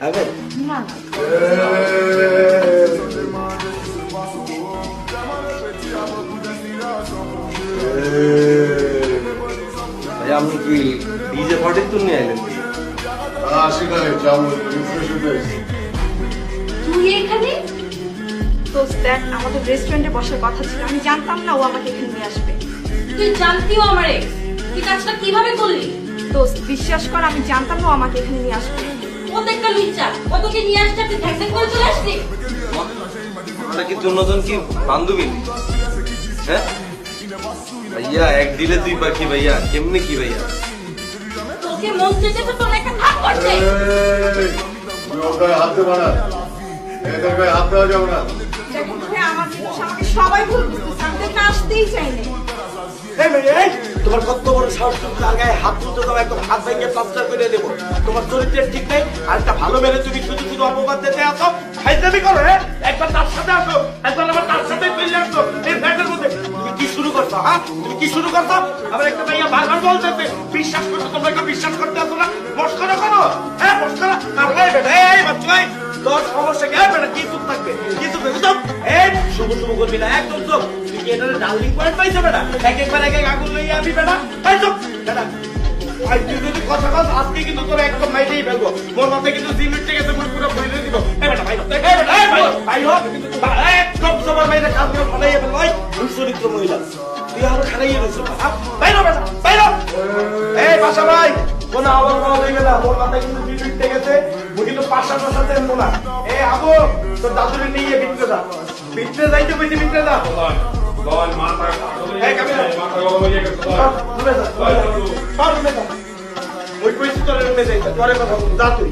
খাবেন? না না ভাই আপনি কি ডিজে পার্টির তো নিয়ে আইলেন? সেখানে যাবো রিফ্রেশ হতে। তুই এখানে? দোস্ত দেখ, আমাদের রেস্টুরেন্টে বসার কথা ছিল, আমি জানতাম না ও আমাকে এখানে নিয়ে আসবে। তুই জানতিও আমার এক্স, তুই কাজটা কিভাবে করলি? দোস্ত বিশ্বাস কর, আমি জানতাম না ও আমাকে এখানে নিয়ে আসবে। ও তো একটা লুচ্চা, ও তোকে নিয়ে আসতে তুই ঠ্যাং করে চলে আসলি। আমরা কি দুজন কি বান্ধবী? হ্যাঁ ভাইয়া, এক দিলে দুই পাখি ভাইয়া, কেমনে কি ভাইয়া? তোকে মন চেয়েছে তোর একটা থাপ করছে। তুই ওর গায়ে হাত দেবো না, এদের গায়ে হাত দেওয়া যাবে না। দেখুন ভাই, আমাকে সবাই ভুল বুঝতেছে, আমি তো এখানে আসতেই চাইনি। তোমার কত বড় সাহস, তুমি তার গায়ে হাত তুলতে দাও, একদম হাত ভেঙে প্লাস্টার করে দেবো। তোমার চরিত্রের ঠিক নেই, আর একটা ভালো মেরে তুমি শুধু শুধু অপবাদ দিতে আসো, ফাইজলামি করো। হ্যাঁ, একবার তার সাথে আসো, একবার আবার তার সাথে ফিরে আসো। এই ফ্ল্যাটের মধ্যে তুমি কি শুরু করছো? হ্যাঁ, তুমি কি শুরু করছো? আবার একটা ভাইয়া বারবার বলতেছে বিশ্বাস করছো, তোমরা কেউ বিশ্বাস করতে আসো না, মস্করা করো। হ্যাঁ, মস্করা তাহলে বেটা এই বাচ্চা, তোর সমস্যা কি? বেটা কি চুপ থাকবে, কি চুপ থাকবে? চুপ, এই শুভ শুভ করবি না, একদম চুপ। তুই কি এটা ডার্লিং পয়েন্ট পাইছো বেটা? একবার এক এক আগুন লইয়া আমি বেটা, এই চুপ বেটা। ভাই তুই যদি কথা বল আজকে কিন্তু তোর একদম মাইরেই ফেলবো। মোর মাথায় কিন্তু জিমিট থেকে আছে, মুই পুরো ভরে দিব। এই বেটা ভাই, এই বেটা এই ভাই, ভাই হোক একদম সবার বাইরে কাজ করে ফলাইয়া ফেল। ভাই তুই চরিত্র মহিলা, তুই আরো খারাইয়া রয়েছ। বাইরো বেটা বাইরো। এই বাসা ভাই, কোন আবার বলা হয়ে গেল, মোর মাথায় কিন্তু জিমিট থেকে আছে, মুই কিন্তু পাশা পাশাতে মোলা। এই আবু তোর দাদুরে নিয়ে বিটতে যা, বিটতে যাইতে কইছি, বিটতে যা। এই কাবিলা রুমে যা, রুমে যা। ওই কইছি তোর রুমে যাইতে, তোরে কথা বল, যা তুই।